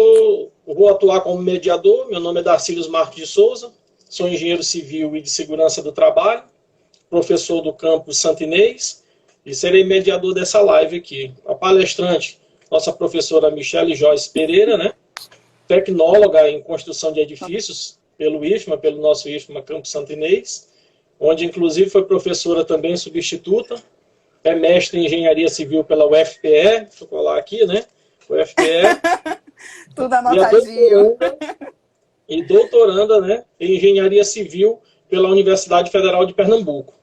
vou atuar como mediador. Meu nome é Darcílios Marques de Souza, sou engenheiro civil e de segurança do trabalho, professor do campus Santo Inês, e serei mediador dessa live aqui. A palestrante, nossa professora Michele Joyce Pereira, né? Tecnóloga em construção de edifícios pelo IFMA, pelo nosso IFMA Campus Santo Inês, onde inclusive foi professora também substituta, é mestre em engenharia civil pela UFPE, deixa eu colar aqui, né? UFPE. Tudo anotadinho. E doutoranda, né, em engenharia civil pela Universidade Federal de Pernambuco.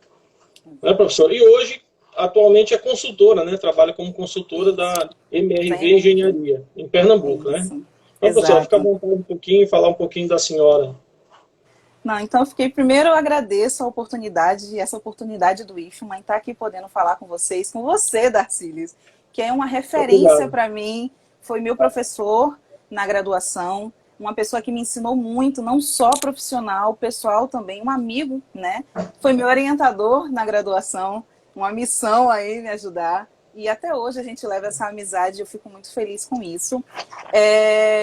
Né, professor? E hoje, atualmente, é consultora, né? Trabalha como consultora da MRV Engenharia, em Pernambuco, né? Então, professor, fica à vontade um pouquinho e falar um pouquinho da senhora. Não, então, primeiro eu agradeço a oportunidade, essa oportunidade do IFMA em estar aqui podendo falar com vocês, com você, Darcílios, que é uma referência para mim, foi meu professor na graduação, uma pessoa que me ensinou muito, não só profissional, pessoal também, um amigo, né? Foi meu orientador na graduação, uma missão aí me ajudar. E até hoje a gente leva essa amizade, eu fico muito feliz com isso.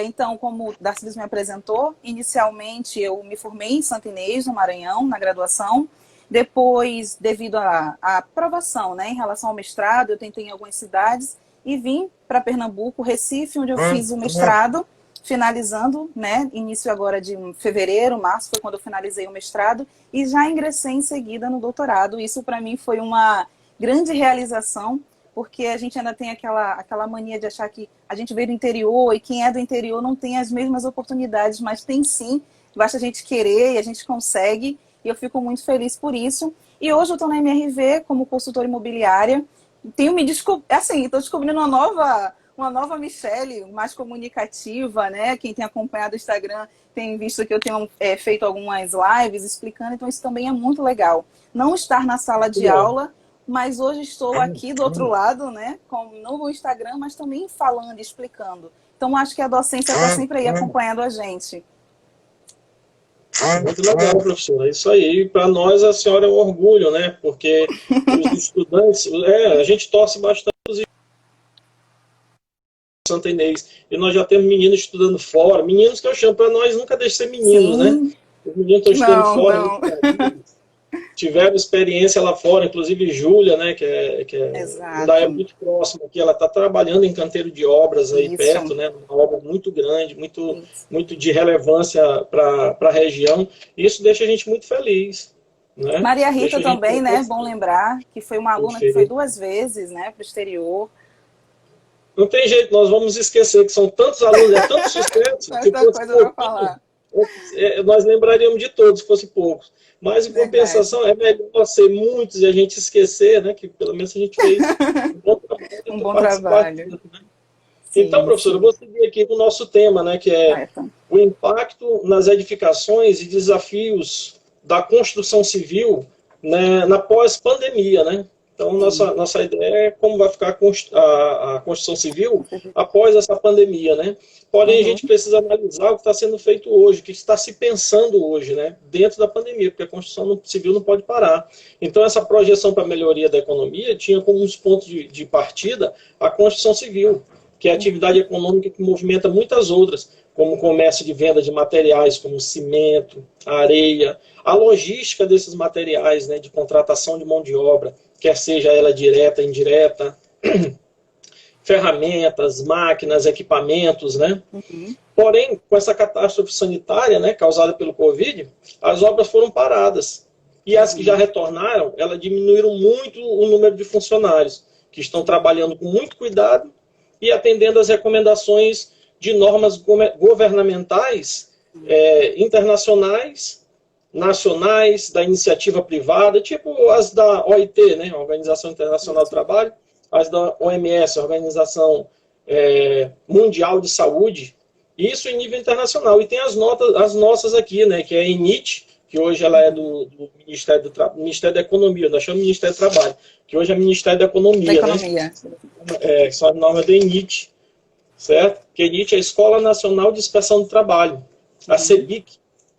Então, como o Darcílios me apresentou, inicialmente eu me formei em Santo Inês, no Maranhão, na graduação. Depois, devido à aprovação, né, em relação ao mestrado, eu tentei em algumas cidades e vim para Pernambuco, Recife, onde eu fiz o mestrado, finalizando, né, início agora de fevereiro, março, foi quando eu finalizei o mestrado, e já ingressei em seguida no doutorado. Isso para mim foi uma grande realização, porque a gente ainda tem aquela mania de achar que a gente veio do interior e quem é do interior não tem as mesmas oportunidades, mas tem sim, basta a gente querer e a gente consegue, e eu fico muito feliz por isso. E hoje eu estou na MRV como consultora imobiliária, estou descobrindo uma nova Michele, mais comunicativa, né? Quem tem acompanhado o Instagram tem visto que eu tenho feito algumas lives explicando, então isso também é muito legal. Não estar na sala de aula, mas hoje estou aqui do outro lado, né, no Instagram, mas também falando, explicando. Então, acho que a docência está sempre aí acompanhando a gente. Muito legal, professora. Isso aí, para nós, a senhora é um orgulho, né, porque os estudantes, a gente torce bastante os Santo Inês, e nós já temos meninos estudando fora, meninos que eu chamo, para nós nunca deixam de ser meninos, né? Os meninos estão estudando fora, tiveram experiência lá fora, inclusive Júlia, né, que é muito próxima aqui, ela está trabalhando em canteiro de obras aí perto, né, uma obra muito grande, muito de relevância para a região. Isso deixa a gente muito feliz. Né? Maria Rita também, né, bom lembrar, que foi uma aluna que foi 2 vezes, né, para o exterior. Não tem jeito, nós vamos esquecer que são tantos alunos, é tanto sucesso, que nós lembraríamos de todos, se fosse poucos. Mas, em compensação, é melhor ser muitos e a gente esquecer, né? Que pelo menos a gente fez um bom trabalho. Né? Então, professora, eu vou seguir aqui com o nosso tema, né? Que é o impacto nas edificações e desafios da construção civil, né, na pós-pandemia, né? Então, nossa ideia é como vai ficar a construção civil após essa pandemia, né? Porém, a gente precisa analisar o que está sendo feito hoje, o que está se pensando hoje, né? Dentro da pandemia, porque a construção civil não pode parar. Então, essa projeção para a melhoria da economia tinha como uns pontos de partida a construção civil, que é a atividade econômica que movimenta muitas outras, como o comércio de venda de materiais, como cimento, areia, a logística desses materiais, né, de contratação de mão de obra, quer seja ela direta, indireta, ferramentas, máquinas, equipamentos, né? Porém, com essa catástrofe sanitária, né, causada pelo Covid, as obras foram paradas. E as que já retornaram, elas diminuíram muito o número de funcionários, que estão trabalhando com muito cuidado e atendendo às recomendações de normas governamentais, internacionais, nacionais, da iniciativa privada, tipo as da OIT, né, Organização Internacional do Trabalho, as da OMS, Organização Mundial de Saúde, isso em nível internacional. E tem as nossas aqui, né, que é a ENIT, que hoje ela é do Ministério da Economia, nós chamamos Ministério do Trabalho, que hoje é Ministério da Economia, né? São as normas da ENIT, certo? Que a ENIT é a Escola Nacional de Inspeção do Trabalho, a CEBIC,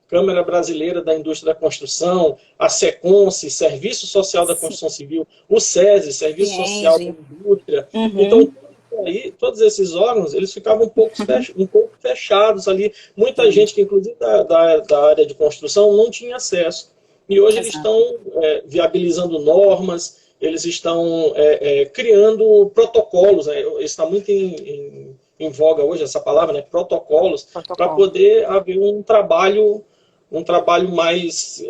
Câmara Brasileira da Indústria da Construção, a SECONSE, Serviço Social da Construção Civil, o SESI, Serviço Social da Indústria. Então, aí, todos esses órgãos, eles ficavam um pouco fechados ali. Muita gente, que inclusive da área de construção, não tinha acesso. E hoje eles estão viabilizando normas, eles estão criando protocolos, né? Está muito em voga hoje essa palavra, né? Protocolos, para poder haver um trabalho mais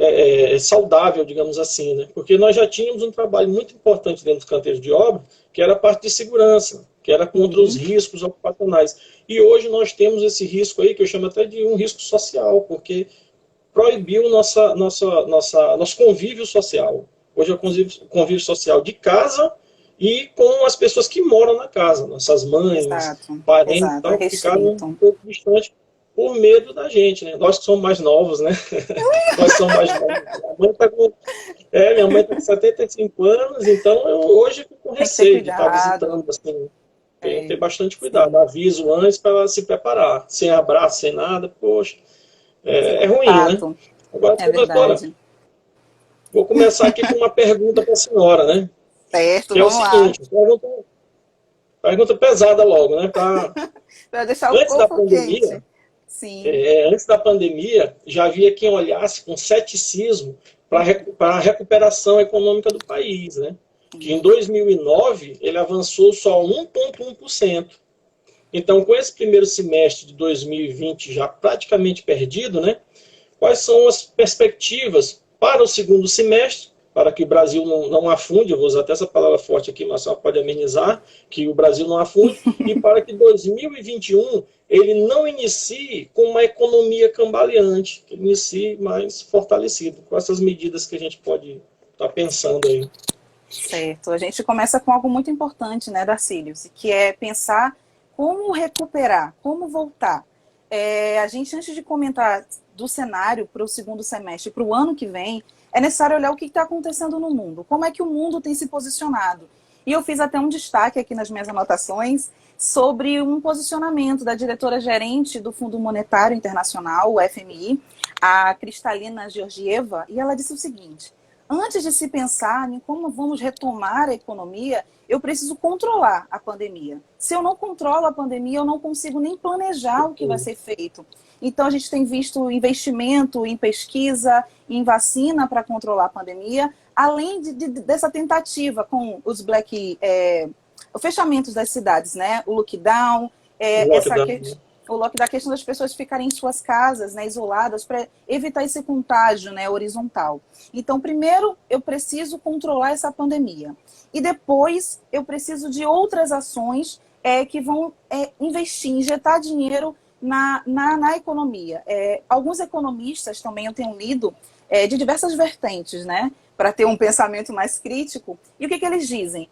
saudável, digamos assim, né? Porque nós já tínhamos um trabalho muito importante dentro dos canteiros de obra, que era a parte de segurança, que era contra os riscos ocupacionais. E hoje nós temos esse risco aí, que eu chamo até de um risco social, porque proibiu nosso convívio social. Hoje é o convívio social de casa e com as pessoas que moram na casa, nossas mães, parentes, tal, ficaram um pouco distantes por medo da gente, né? Nós que somos mais novos, né? Nós somos mais novos. Minha mãe está com 75 anos, então eu hoje fico com receio de estar visitando, assim. Tem que ter bastante cuidado. Aviso antes para ela se preparar. Sem abraço, sem nada, poxa. É ruim, né? Agora, doutora, vou começar aqui com uma pergunta para a senhora, né? Certo, que é o seguinte, pergunta pesada logo, né? Para deixar o corpo quente. Sim. Antes da pandemia, já havia quem olhasse com ceticismo para a recuperação econômica do país, né? Que em 2009 ele avançou só 1,1%. Então, com esse primeiro semestre de 2020 já praticamente perdido, né? Quais são as perspectivas para o segundo semestre, para que o Brasil não afunde, eu vou usar até essa palavra forte aqui, mas só pode amenizar, que o Brasil não afunde, e para que 2021 ele não inicie com uma economia cambaleante, que inicie mais fortalecido, com essas medidas que a gente pode estar pensando aí. Certo, a gente começa com algo muito importante, né, Darcílios, que é pensar como recuperar, como voltar. A gente, antes de comentar do cenário para o segundo semestre, para o ano que vem, é necessário olhar o que está acontecendo no mundo, como é que o mundo tem se posicionado. E eu fiz até um destaque aqui nas minhas anotações sobre um posicionamento da diretora-gerente do Fundo Monetário Internacional, o FMI, a Kristalina Georgieva, e ela disse o seguinte: antes de se pensar em como vamos retomar a economia, eu preciso controlar a pandemia. Se eu não controlo a pandemia, eu não consigo nem planejar o que vai ser feito. Então, a gente tem visto investimento em pesquisa, em vacina para controlar a pandemia, além dessa tentativa com os o fechamento das cidades, né? O lockdown, o lockdown, a questão das pessoas ficarem em suas casas, né, isoladas, para evitar esse contágio, né, horizontal. Então, primeiro, eu preciso controlar essa pandemia. E depois, eu preciso de outras ações que vão investir, injetar dinheiro na economia. Alguns economistas, também eu tenho lido, de diversas vertentes, né, para ter um pensamento mais crítico. E o que eles dizem?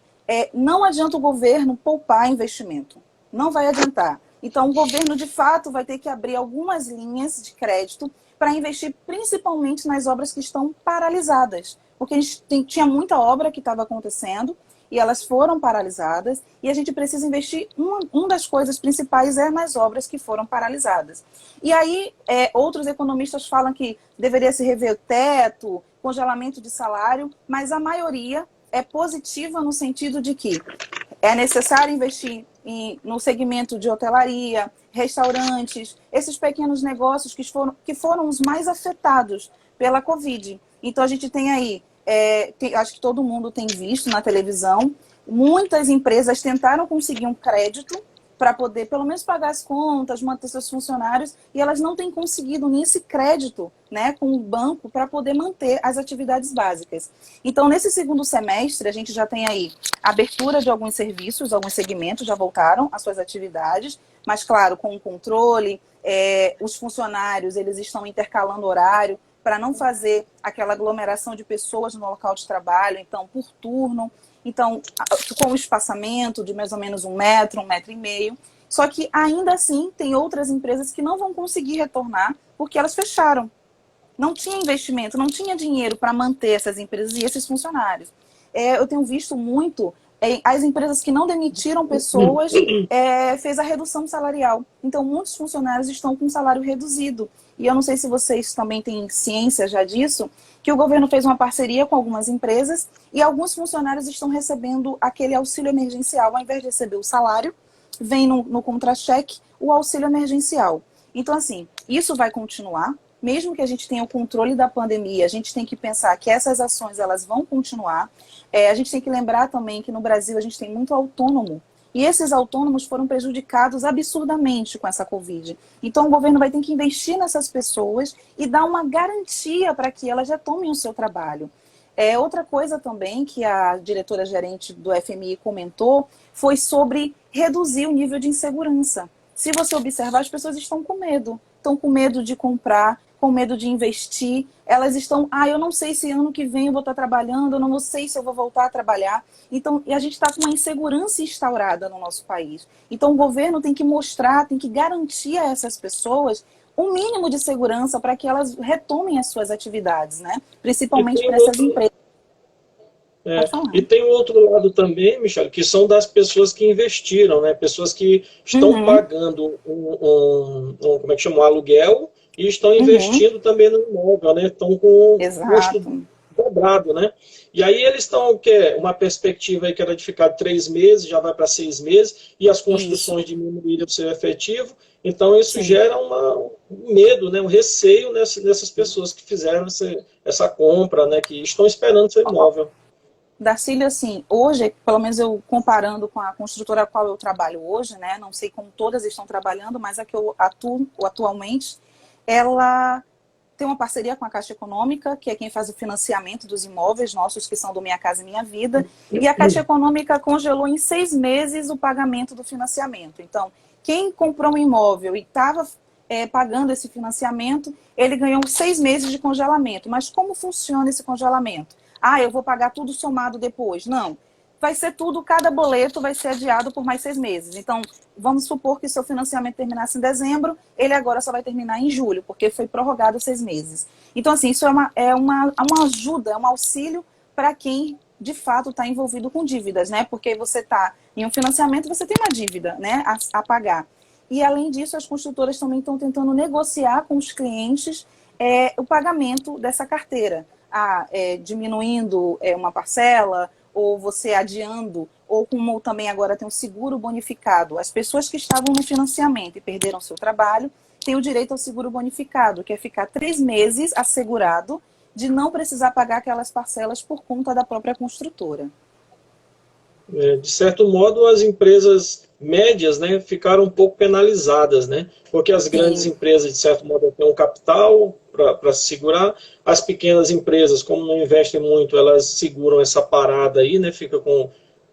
Não adianta o governo poupar investimento. Não vai adiantar. Então, o governo, de fato, vai ter que abrir algumas linhas de crédito para investir principalmente nas obras que estão paralisadas. Porque a gente tinha muita obra que estava acontecendo e elas foram paralisadas, e a gente precisa investir. Uma das coisas principais é nas obras que foram paralisadas. E aí, outros economistas falam que deveria se rever o teto, congelamento de salário, mas a maioria é positiva no sentido de que é necessário investir no segmento de hotelaria, restaurantes, esses pequenos negócios que foram os mais afetados pela Covid. Então, a gente tem aí, acho que todo mundo tem visto na televisão, muitas empresas tentaram conseguir um crédito para poder, pelo menos, pagar as contas, manter seus funcionários, e elas não têm conseguido nem esse crédito, né, com o banco para poder manter as atividades básicas. Então, nesse segundo semestre, a gente já tem aí a abertura de alguns serviços, alguns segmentos já voltaram às suas atividades, mas, claro, com o controle, os funcionários, eles estão intercalando horário para não fazer aquela aglomeração de pessoas no local de trabalho, então, por turno. Então, com o espaçamento de mais ou menos 1 metro, 1,5 metro. Só que, ainda assim, tem outras empresas que não vão conseguir retornar porque elas fecharam. Não tinha investimento, não tinha dinheiro para manter essas empresas e esses funcionários. Eu tenho visto muito as empresas que não demitiram pessoas, fez a redução salarial. Então, muitos funcionários estão com salário reduzido. E eu não sei se vocês também têm ciência já disso, que o governo fez uma parceria com algumas empresas e alguns funcionários estão recebendo aquele auxílio emergencial, ao invés de receber o salário, vem no contra-cheque o auxílio emergencial. Então, assim, isso vai continuar. Mesmo que a gente tenha o controle da pandemia, a gente tem que pensar que essas ações elas vão continuar. A gente tem que lembrar também que no Brasil a gente tem muito autônomo. E esses autônomos foram prejudicados absurdamente com essa Covid. Então o governo vai ter que investir nessas pessoas e dar uma garantia para que elas retomem o seu trabalho. Outra coisa também que a diretora-gerente do FMI comentou foi sobre reduzir o nível de insegurança. Se você observar, as pessoas estão com medo de comprar, com medo de investir, elas estão, eu não sei se ano que vem eu vou estar trabalhando, eu não sei se eu vou voltar a trabalhar. Então, e a gente está com uma insegurança instaurada no nosso país. Então, o governo tem que mostrar, tem que garantir a essas pessoas um mínimo de segurança para que elas retomem as suas atividades, né? Principalmente para essas empresas. E tem o outro lado também, Michele, que são das pessoas que investiram, né? Pessoas que estão pagando como é que chama? Um aluguel e estão investindo também no imóvel, né? Estão com o custo dobrado, né? E aí eles estão, uma perspectiva aí que era de ficar 3 meses, já vai para 6 meses, e as construções diminuíram o seu efetivo. Então isso gera um medo, né? Um receio nessas pessoas que fizeram essa compra, né? Que estão esperando seu imóvel. Darcílio, assim, hoje, pelo menos eu comparando com a construtora a qual eu trabalho hoje, né, não sei como todas estão trabalhando, mas a que eu atuo atualmente, ela tem uma parceria com a Caixa Econômica, que é quem faz o financiamento dos imóveis nossos, que são do Minha Casa Minha Vida, e a Caixa Econômica congelou em 6 meses o pagamento do financiamento. Então, quem comprou um imóvel e estava pagando esse financiamento, ele ganhou 6 meses de congelamento. Mas como funciona esse congelamento? Eu vou pagar tudo somado depois. Não. Vai ser tudo, cada boleto vai ser adiado por mais 6 meses. Então, vamos supor que seu financiamento terminasse em dezembro, ele agora só vai terminar em julho, porque foi prorrogado 6 meses. Então, assim, isso é uma ajuda, é um auxílio para quem, de fato, está envolvido com dívidas, né? Porque você está em um financiamento, você tem uma dívida, né, a pagar. E, além disso, as construtoras também estão tentando negociar com os clientes o pagamento dessa carteira. Diminuindo uma parcela, ou você adiando, ou como também agora tem um seguro bonificado. As pessoas que estavam no financiamento e perderam seu trabalho têm o direito ao seguro bonificado, que é ficar 3 meses assegurado de não precisar pagar aquelas parcelas por conta da própria construtora. De certo modo, as empresas médias, né, ficaram um pouco penalizadas, né? Porque as grandes empresas, de certo modo, têm um capital para se segurar. As pequenas empresas, como não investem muito, elas seguram essa parada aí, né?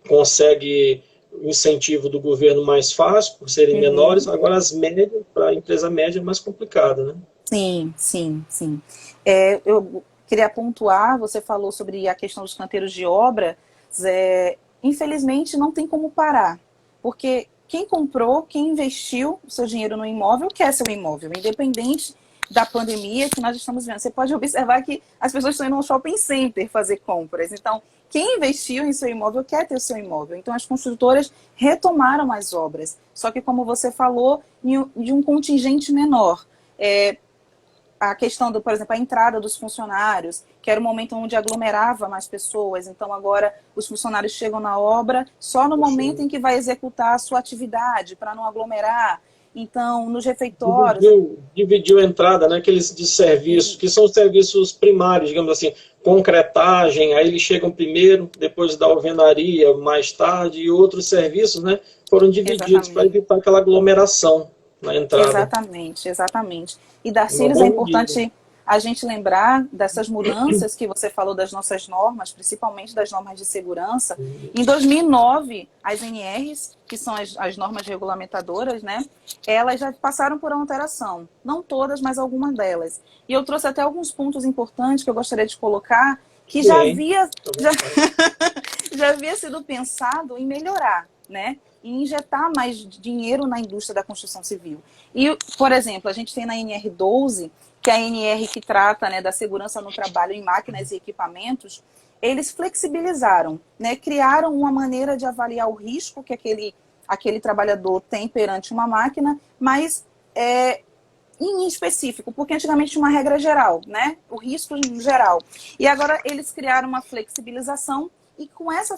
Consegue incentivo do governo mais fácil, por serem menores. Agora, as médias, para a empresa média, é mais complicado, né? Sim. Eu queria pontuar, você falou sobre a questão dos canteiros de obra. Infelizmente, não tem como parar, porque quem comprou, quem investiu o seu dinheiro no imóvel, quer seu imóvel, independente da pandemia que nós estamos vendo. Você pode observar que as pessoas estão indo ao shopping center fazer compras. Então, quem investiu em seu imóvel quer ter o seu imóvel. Então, as construtoras retomaram as obras. Só que, como você falou, de um contingente menor. A questão, por exemplo, a entrada dos funcionários, que era o momento onde aglomerava mais pessoas. Então, agora, os funcionários chegam na obra só no momento em que vai executar a sua atividade, para não aglomerar. Então, nos refeitórios... Dividiu a entrada, né? Aqueles de serviço, que são os serviços primários, digamos assim, concretagem, aí eles chegam primeiro, depois da alvenaria, mais tarde, e outros serviços, né? Foram divididos para evitar aquela aglomeração na entrada. Exatamente. E, Darcílio, é importante a gente lembrar dessas mudanças que você falou das nossas normas, principalmente das normas de segurança. Em 2009, as NRs, que são as normas regulamentadoras, né, elas já passaram por uma alteração. Não todas, mas algumas delas. E eu trouxe até alguns pontos importantes que eu gostaria de colocar, que já havia sido pensado em melhorar, né? E injetar mais dinheiro na indústria da construção civil. E, por exemplo, a gente tem na NR12, que é a NR que trata, né, da segurança no trabalho em máquinas e equipamentos, eles flexibilizaram, né, criaram uma maneira de avaliar o risco que aquele trabalhador tem perante uma máquina, mas em específico, porque antigamente tinha uma regra geral, né, o risco em geral. E agora eles criaram uma flexibilização, e com essa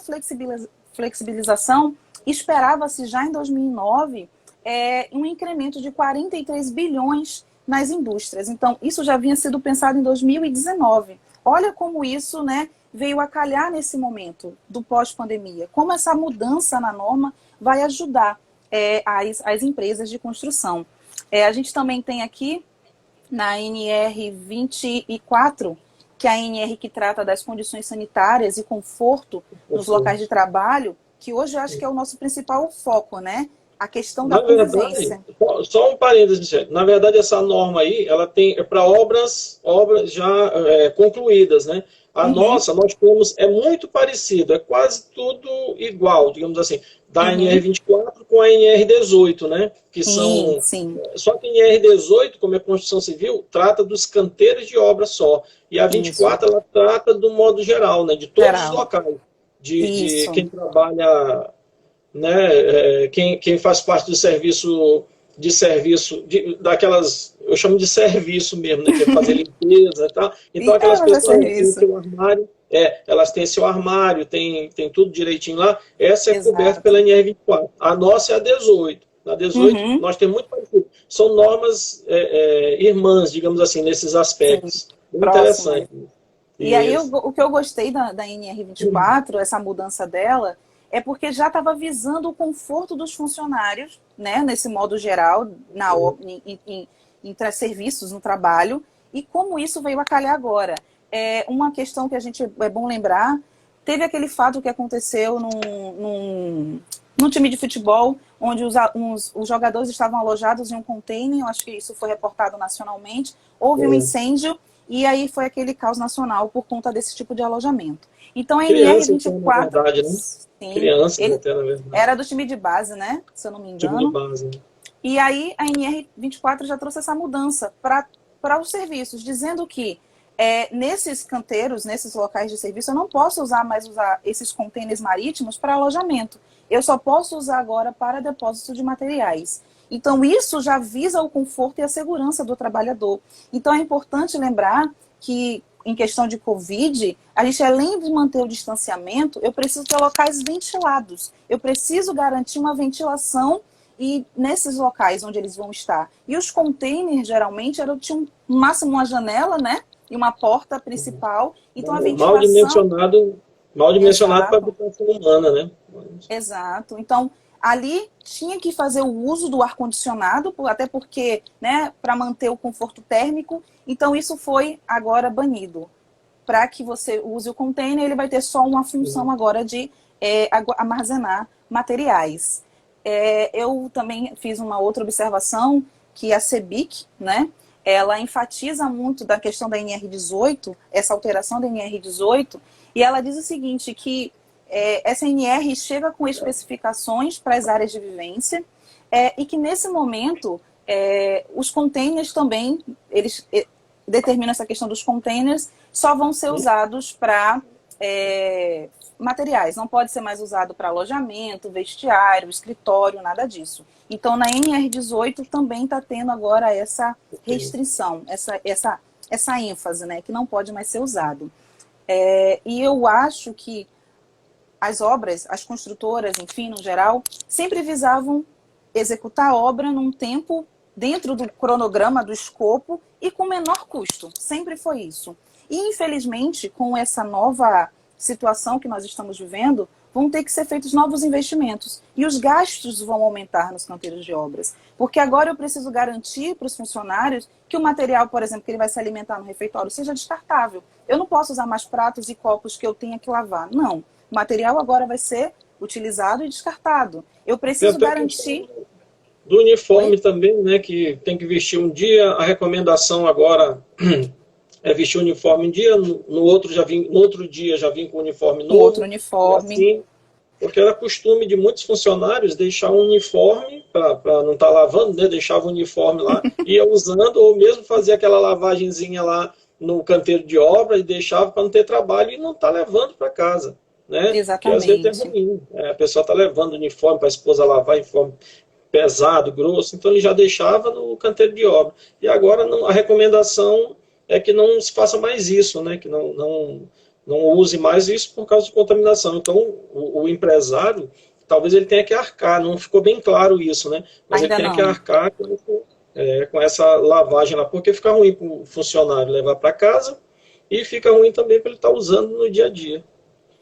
flexibilização, esperava-se já em 2009 um incremento de 43 bilhões nas indústrias. Então, isso já havia sido pensado em 2019. Olha como isso, né, veio a calhar nesse momento do pós-pandemia. Como essa mudança na norma vai ajudar as empresas de construção. A gente também tem aqui, na NR 24, que é a NR que trata das condições sanitárias e conforto nos locais de trabalho, que hoje eu acho que é o nosso principal foco, né? A questão da convivência. Só um parênteses, na verdade, essa norma aí, ela tem para obras já concluídas, né? A nossa, nós temos, é muito parecido, é quase tudo igual, digamos assim, da NR24 com a NR18, né? Que são. Sim. Só que a NR18, como é construção civil, trata dos canteiros de obra só. E a 24, ela trata do modo geral, né? De todos os locais. De quem trabalha, né? Quem faz parte do serviço. Daquelas, eu chamo de serviço mesmo, né, que é fazer limpeza e tal. Então, aquelas pessoas têm seu armário, elas têm seu armário, tem tudo direitinho lá. Essa é coberta pela NR24. A nossa é a 18. Na 18, nós temos muito parecido. São normas irmãs, digamos assim, nesses aspectos. Muito interessante. E aí, o que eu gostei da NR24, essa mudança dela, é porque já estava visando o conforto dos funcionários, né, nesse modo geral, em serviços no trabalho, e como isso veio a calhar agora. Uma questão que é bom lembrar, teve aquele fato que aconteceu num time de futebol, onde os jogadores estavam alojados em um container, eu acho que isso foi reportado nacionalmente, houve um incêndio, e aí foi aquele caos nacional por conta desse tipo de alojamento. Então, a NR24... Verdade, né? Sim, Criança, era do time de base, né? Se eu não me engano. Time de base. E aí a NR24 já trouxe essa mudança para os serviços, dizendo que nesses canteiros, nesses locais de serviço, eu não posso mais usar esses contêineres marítimos para alojamento. Eu só posso usar agora para depósito de materiais. Então, isso já visa o conforto e a segurança do trabalhador. Então, é importante lembrar que, em questão de Covid, a gente, além de manter o distanciamento, eu preciso ter locais ventilados. Eu preciso garantir uma ventilação nesses locais onde eles vão estar. E os containers, geralmente, tinham no máximo uma janela, né? E uma porta principal. Então, a ventilação... Mal dimensionado para a habitação humana, né? Exato. Então, ali tinha que fazer o uso do ar-condicionado, até porque, né, para manter o conforto térmico. Então, isso foi agora banido. Para que você use o container, ele vai ter só uma função agora de armazenar materiais. Eu também fiz uma outra observação, que a CEBIC, né, ela enfatiza muito da questão da NR18, essa alteração da NR18, e ela diz o seguinte, que essa NR chega com especificações para as áreas de vivência e que nesse momento os containers também, eles determinam essa questão dos containers, só vão ser usados para materiais, não pode ser mais usado para alojamento, vestiário, escritório, nada disso. Então na NR18 também está tendo agora essa restrição, essa ênfase, né, que não pode mais ser usado. E eu acho que as obras, as construtoras, enfim, no geral, sempre visavam executar a obra num tempo dentro do cronograma, do escopo e com menor custo. Sempre foi isso. E, infelizmente, com essa nova situação que nós estamos vivendo, vão ter que ser feitos novos investimentos. E os gastos vão aumentar nos canteiros de obras. Porque agora eu preciso garantir para os funcionários que o material, por exemplo, que ele vai se alimentar no refeitório, seja descartável. Eu não posso usar mais pratos e copos que eu tenha que lavar. Não. O material agora vai ser utilizado e descartado. Eu preciso garantir... Do uniforme também, né, que tem que vestir um dia, a recomendação agora é vestir o uniforme um dia, no outro dia já vim com o uniforme novo. Outro uniforme. Assim, porque era costume de muitos funcionários deixar um uniforme, para não estar lavando, né, deixava o uniforme lá, ia usando, ou mesmo fazia aquela lavagenzinha lá no canteiro de obra e deixava para não ter trabalho e não estar levando para casa. Né? Exatamente. Que às vezes é ruim. A pessoa está levando uniforme para a esposa lavar, uniforme pesado, grosso, então ele já deixava no canteiro de obra. E agora a recomendação é que não se faça mais isso, né? Que não use mais isso por causa de contaminação. Então o empresário talvez ele tenha que arcar, não ficou bem claro isso, né? Mas Ainda ele tem não. que arcar com essa lavagem lá, porque fica ruim para o funcionário levar para casa e fica ruim também para ele estar usando no dia a dia.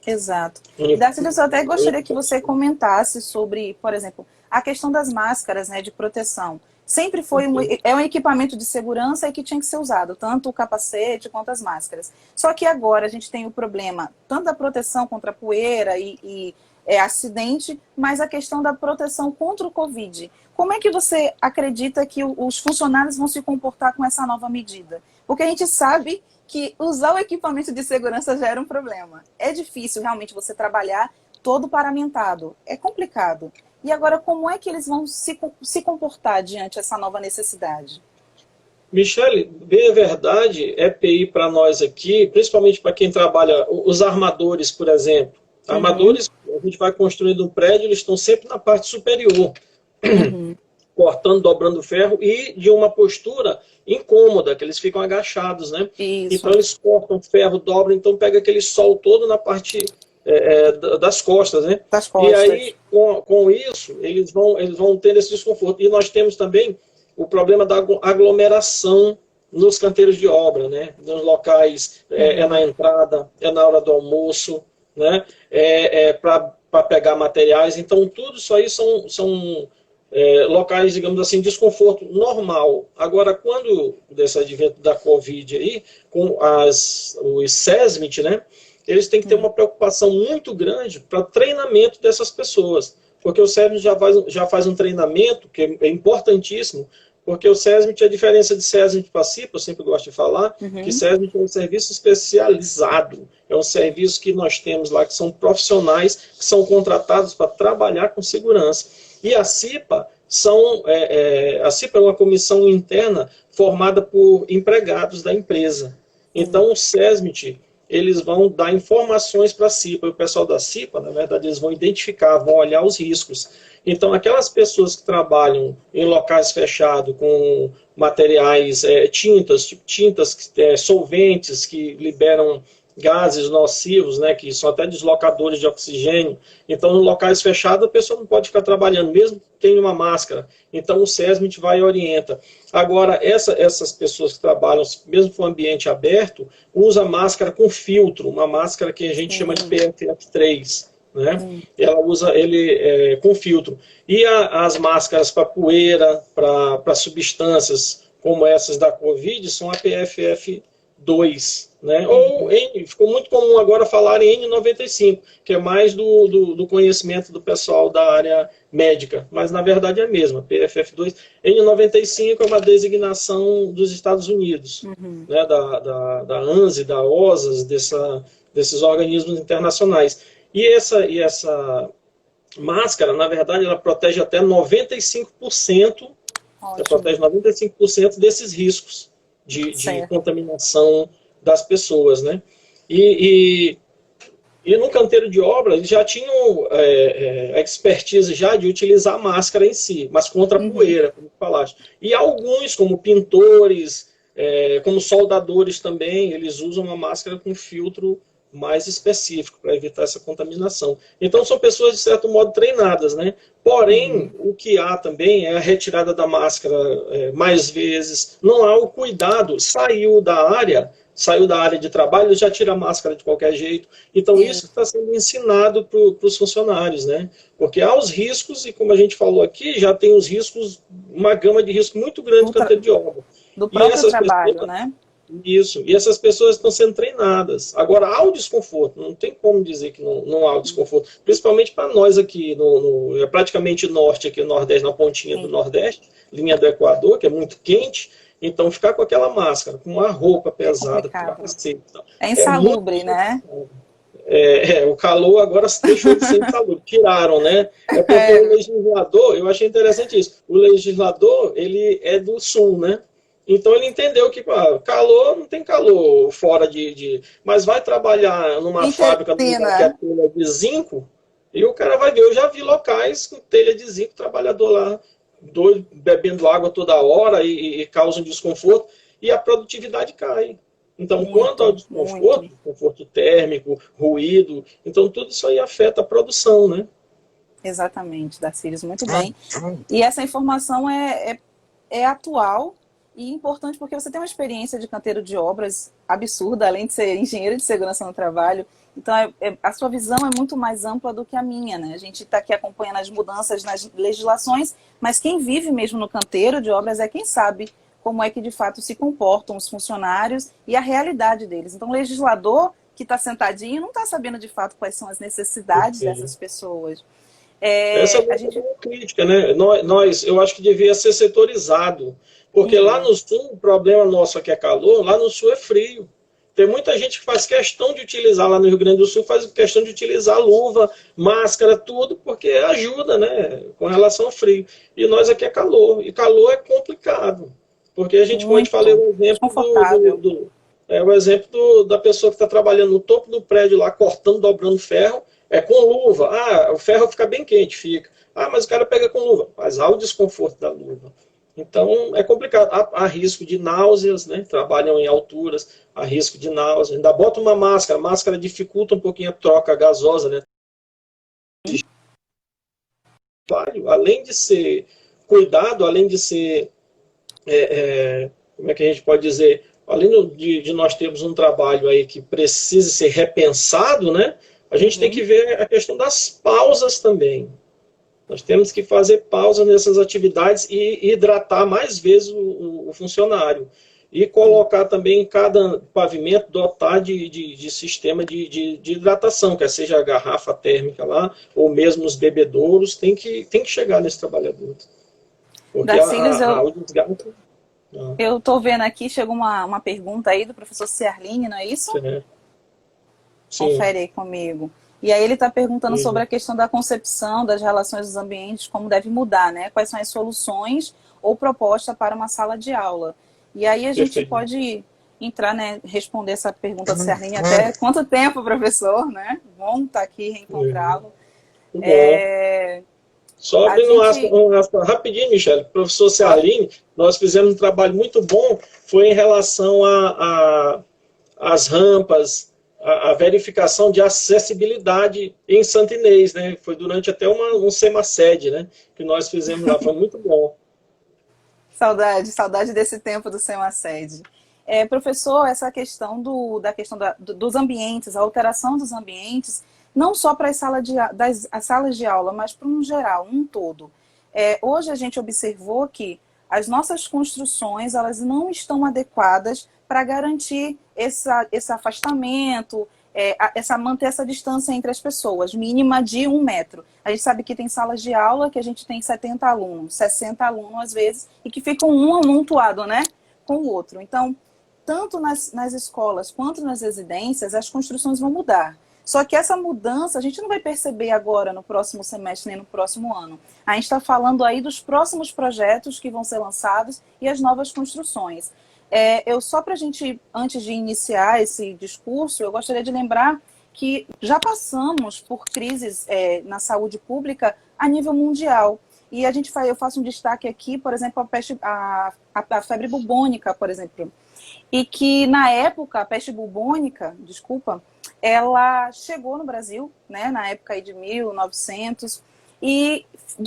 Exato. Darcílios, eu até gostaria que você comentasse sobre, por exemplo, a questão das máscaras, né, de proteção. Sempre foi um equipamento de segurança e que tinha que ser usado, tanto o capacete quanto as máscaras. Só que agora a gente tem o problema tanto da proteção contra a poeira e acidente, mas a questão da proteção contra o Covid. Como é que você acredita que os funcionários vão se comportar com essa nova medida? Porque a gente sabe que usar o equipamento de segurança já era um problema. É difícil realmente você trabalhar todo paramentado. É complicado. E agora, como é que eles vão se comportar diante dessa nova necessidade? Michele, bem a verdade, EPI para nós aqui, principalmente para quem trabalha, os armadores, por exemplo. Armadores, a gente vai construindo um prédio, eles estão sempre na parte superior, cortando, dobrando ferro e de uma postura incômoda, que eles ficam agachados, né? Isso. Então eles cortam ferro, dobram, então pega aquele sol todo na parte das costas, né? Das costas. E aí, com isso, eles vão tendo esse desconforto. E nós temos também o problema da aglomeração nos canteiros de obra, né? Nos locais, na entrada, na hora do almoço, né? Para pegar materiais. Então, tudo isso aí são locais, digamos assim, de desconforto normal. Agora, quando desse advento da Covid aí, com os SESMIT, né? Eles têm que ter uma preocupação muito grande para treinamento dessas pessoas. Porque o SESMIT já faz um treinamento que é importantíssimo, porque o SESMIT, a diferença de SESMIT para CIPA, eu sempre gosto de falar, que SESMIT é um serviço especializado. É um serviço que nós temos lá, que são profissionais, que são contratados para trabalhar com segurança. E a CIPA a CIPA é uma comissão interna formada por empregados da empresa. Então, o SESMIT, eles vão dar informações para a CIPA. E o pessoal da CIPA, na verdade, eles vão identificar, vão olhar os riscos. Então, aquelas pessoas que trabalham em locais fechados com materiais, tintas, solventes que liberam gases nocivos, né, que são até deslocadores de oxigênio. Então, em locais fechados, a pessoa não pode ficar trabalhando, mesmo que tenha uma máscara. Então, o SESMIT vai e orienta. Agora, essas pessoas que trabalham, mesmo com ambiente aberto, usa máscara com filtro, uma máscara que a gente chama de PFF3. Né? Ela usa ele com filtro. E as máscaras para poeira, para substâncias como essas da Covid, são a PFF2. Né? Ou ficou muito comum agora falar em N95, que é mais do conhecimento do pessoal da área médica, mas na verdade é a mesma, PFF2. N95 é uma designação dos Estados Unidos, né? da ANSI, da OSAS, desses organismos internacionais. E essa máscara, na verdade, ela protege até 95%, ela protege 95% desses riscos de contaminação das pessoas, né? E no canteiro de obra, eles já tinham a expertise já de utilizar a máscara em si, mas contra a poeira, como falaste. E alguns, como pintores, como soldadores também, eles usam uma máscara com filtro mais específico para evitar essa contaminação. Então, são pessoas, de certo modo, treinadas, né? Porém, o que há também é a retirada da máscara mais vezes, não há o cuidado, saiu da área de trabalho, ele já tira a máscara de qualquer jeito. Então, isso está sendo ensinado para os funcionários, né? Porque há os riscos, e como a gente falou aqui, já tem os riscos, uma gama de risco muito grande do canteiro de obra. Do próprio trabalho, né? Isso, e essas pessoas estão sendo treinadas. Agora, há o desconforto, não tem como dizer que não há o desconforto, principalmente para nós aqui, praticamente norte, aqui no Nordeste, na pontinha do Nordeste, linha do Equador, que é muito quente. Então, ficar com aquela máscara, com uma roupa pesada, com capacete, é insalubre, né? O calor agora deixou de ser insalubre, tiraram, né? Porque o legislador, eu achei interessante isso, o legislador, ele é do sul, né? Então ele entendeu que calor, não tem calor fora mas vai trabalhar numa fábrica que é telha de zinco, e o cara vai ver, eu já vi locais com telha de zinco, trabalhador lá, bebendo água toda hora e causa um desconforto, e a produtividade cai. Então, quanto ao desconforto, desconforto térmico, ruído, então tudo isso aí afeta a produção, né? Exatamente, Darcílios, muito bem. E essa informação é atual e importante porque você tem uma experiência de canteiro de obras absurda, além de ser engenheiro de segurança no trabalho. Então, a sua visão é muito mais ampla do que a minha, né? A gente está aqui acompanhando as mudanças nas legislações, mas quem vive mesmo no canteiro de obras é quem sabe como é que de fato se comportam os funcionários e a realidade deles. Então, o legislador que está sentadinho não está sabendo de fato quais são as necessidades dessas pessoas. Essa é uma crítica, né? Eu acho que devia ser setorizado, porque lá no sul, o problema nosso aqui é calor, lá no sul é frio. Tem muita gente que faz questão de utilizar, lá no Rio Grande do Sul, faz questão de utilizar luva, máscara, tudo, porque ajuda, né? Com relação ao frio. E nós aqui é calor, e calor é complicado. Porque a gente, como eu te falei, o exemplo da pessoa que está trabalhando no topo do prédio lá, cortando, dobrando ferro, com luva. Ah, o ferro fica bem quente, fica. Ah, mas o cara pega com luva. Mas há o desconforto da luva. Então, é complicado. Há risco de náuseas, né? Trabalham em alturas, há risco de náuseas. Ainda bota uma máscara. A máscara dificulta um pouquinho a troca gasosa, né? Além de ser cuidado, além de ser... como é que a gente pode dizer? Além de nós termos um trabalho aí que precisa ser repensado, né? A gente tem que ver a questão das pausas também. Nós temos que fazer pausa nessas atividades e hidratar mais vezes o funcionário. E colocar também em cada pavimento, dotar de sistema de hidratação, quer seja a garrafa térmica lá, ou mesmo os bebedouros, tem que chegar nesse trabalhador. Porque Darcílios, o desgaste... Eu estou vendo aqui, chegou uma pergunta aí do professor Ciarline, não é isso? Sim. Confere aí comigo. E aí ele está perguntando sobre a questão da concepção das relações dos ambientes, como deve mudar, né? Quais são as soluções ou propostas para uma sala de aula. E aí a gente pode entrar, né, responder essa pergunta do Ciarline até quanto tempo, professor, né? Bom estar aqui, reencontrá-lo. Só abrindo um aspas rapidinho, Michele, professor Ciarline, nós fizemos um trabalho muito bom, foi em relação às rampas, a verificação de acessibilidade em Santo Inês, né? Foi durante até um SEMASED, né? Que nós fizemos lá, foi muito bom. Saudade desse tempo do SEMASED. Professor, essa questão dos ambientes, a alteração dos ambientes, não só para as salas de aula, mas para um geral, um todo. Hoje a gente observou que as nossas construções elas não estão adequadas para garantir esse afastamento, manter essa distância entre as pessoas, mínima de 1 metro. A gente sabe que tem salas de aula que a gente tem 70 alunos, 60 alunos às vezes, e que ficam um amontoado, né, com o outro. Então, tanto nas escolas quanto nas residências, as construções vão mudar. Só que essa mudança a gente não vai perceber agora no próximo semestre nem no próximo ano. A gente está falando aí dos próximos projetos que vão ser lançados e as novas construções. Só para a gente, antes de iniciar esse discurso, eu gostaria de lembrar que já passamos por crises na saúde pública a nível mundial. E eu faço um destaque aqui, por exemplo, a febre bubônica, por exemplo. E que na época, a peste bubônica, ela chegou no Brasil, né, na época aí de 1900, e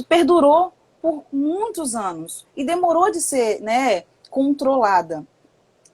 perdurou por muitos anos. E demorou de ser, né, controlada.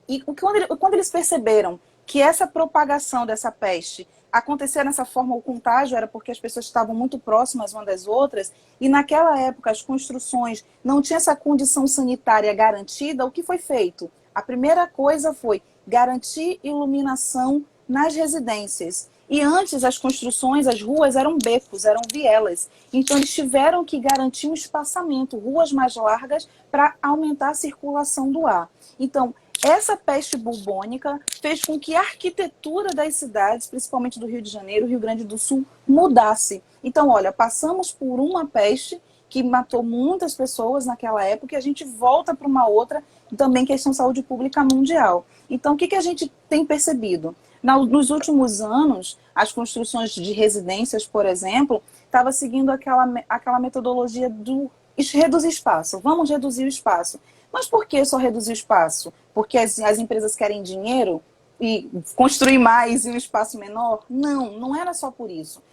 E quando eles perceberam que essa propagação dessa peste acontecia dessa forma, o contágio era porque as pessoas estavam muito próximas umas das outras, e naquela época as construções não tinham essa condição sanitária garantida, o que foi feito? A primeira coisa foi garantir iluminação nas residências. E antes as construções, as ruas eram becos, eram vielas. Então eles tiveram que garantir um espaçamento, ruas mais largas, para aumentar a circulação do ar. Então, essa peste bubônica fez com que a arquitetura das cidades, principalmente do Rio de Janeiro, Rio Grande do Sul, mudasse. Então, olha, passamos por uma peste que matou muitas pessoas naquela época e a gente volta para uma outra, também questão de saúde pública mundial. Então, o que a gente tem percebido? Nos últimos anos, as construções de residências, por exemplo, estavam seguindo aquela metodologia do reduzir espaço. Vamos reduzir o espaço. Mas por que só reduzir o espaço? Porque as empresas querem dinheiro e construir mais em um espaço menor? Não, não era só por isso.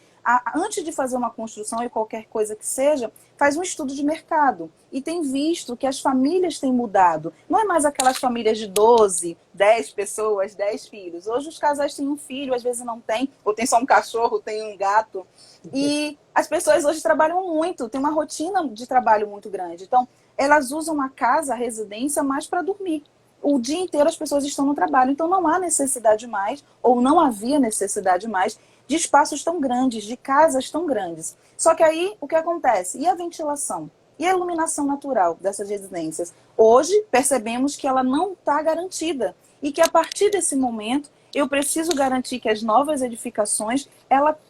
antes de fazer uma construção e qualquer coisa que seja, faz um estudo de mercado. E tem visto que as famílias têm mudado. Não é mais aquelas famílias de 12, 10 pessoas, 10 filhos. Hoje os casais têm um filho, às vezes não tem, ou tem só um cachorro, tem um gato. E as pessoas hoje trabalham muito, tem uma rotina de trabalho muito grande. Então, elas usam a casa, a residência, mais para dormir. O dia inteiro as pessoas estão no trabalho. Então, não há necessidade mais, ou não havia necessidade mais, de espaços tão grandes, de casas tão grandes. Só que aí, o que acontece? E a ventilação? E a iluminação natural dessas residências? Hoje, percebemos que ela não está garantida. E que, a partir desse momento, eu preciso garantir que as novas edificações,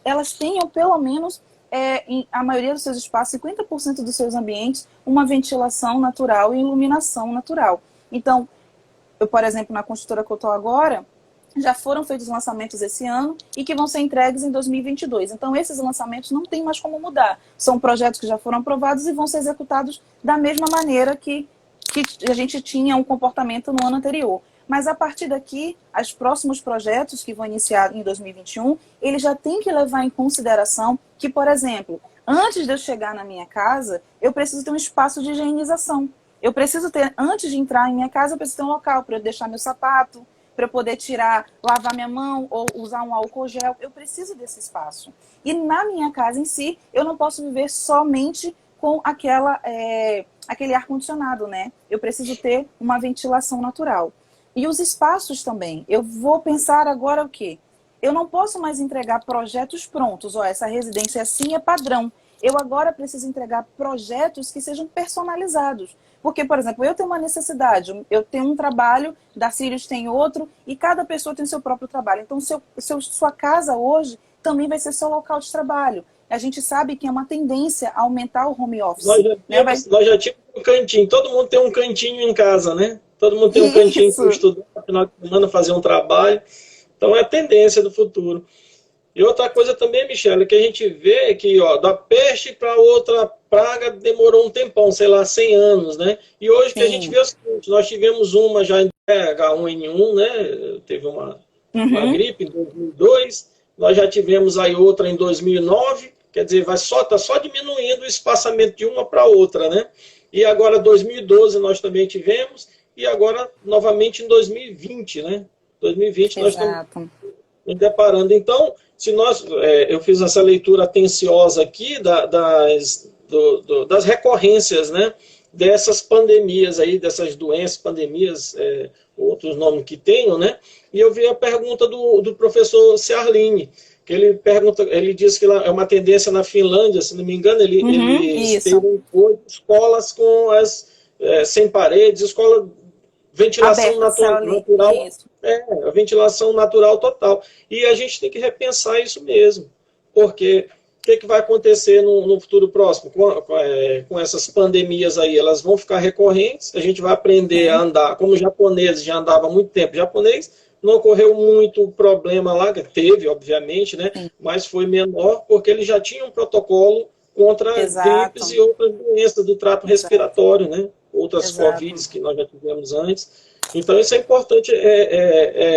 elas tenham, pelo menos, a maioria dos seus espaços, 50% dos seus ambientes, uma ventilação natural e iluminação natural. Então, eu, por exemplo, na construtora que eu estou agora, já foram feitos lançamentos esse ano e que vão ser entregues em 2022. Então, esses lançamentos não tem mais como mudar. São projetos que já foram aprovados e vão ser executados da mesma maneira que a gente tinha um comportamento no ano anterior. Mas, a partir daqui, os próximos projetos que vão iniciar em 2021, eles já têm que levar em consideração que, por exemplo, antes de eu chegar na minha casa, eu preciso ter um espaço de higienização. Eu preciso ter, antes de entrar em minha casa, eu preciso ter um local para eu deixar meu sapato, para eu poder tirar, lavar minha mão ou usar um álcool gel. Eu preciso desse espaço. E na minha casa em si, eu não posso viver somente com aquele ar-condicionado, né? Eu preciso ter uma ventilação natural. E os espaços também. Eu vou pensar agora o quê? Eu não posso mais entregar projetos prontos. Ó, essa residência assim é padrão. Eu agora preciso entregar projetos que sejam personalizados. Porque, por exemplo, eu tenho uma necessidade, eu tenho um trabalho, Darcílios tem outro, e cada pessoa tem seu próprio trabalho. Então, sua casa hoje também vai ser seu local de trabalho. A gente sabe que é uma tendência a aumentar o home office. Nós já tínhamos um cantinho, todo mundo tem um cantinho em casa, né? Todo mundo tem um cantinho para estudar, no final de semana fazer um trabalho. Então, é a tendência do futuro. E outra coisa também, Michele, que a gente vê que, ó, da peste para outra praga demorou um tempão, sei lá, 100 anos, né? E hoje que a gente vê o seguinte, nós tivemos uma já em H1N1, né? Teve uma gripe em 2002, nós já tivemos aí outra em 2009, quer dizer, tá só diminuindo o espaçamento de uma para outra, né? E agora 2012 nós também tivemos, e agora novamente em 2020, né? 2020 nós estamos nos deparando. Então, se eu fiz essa leitura atenciosa aqui das recorrências, né, dessas pandemias aí, dessas doenças, pandemias, outros nomes que tenham, né, e eu vi a pergunta do professor Ciarline, que ele diz que lá é uma tendência na Finlândia, se não me engano, eles têm 8 escolas com sem paredes, escola ventilação natural, a ventilação natural total. E a gente tem que repensar isso mesmo, porque o que vai acontecer no futuro próximo com essas pandemias aí? Elas vão ficar recorrentes, a gente vai aprender a andar, como os japoneses já andavam há muito tempo. Japonês não ocorreu muito problema lá, teve, obviamente, né? Mas foi menor, porque eles já tinham um protocolo contra gripes e outras doenças do trato respiratório, né? Outras Covids que nós já tivemos antes. Então, isso é importante,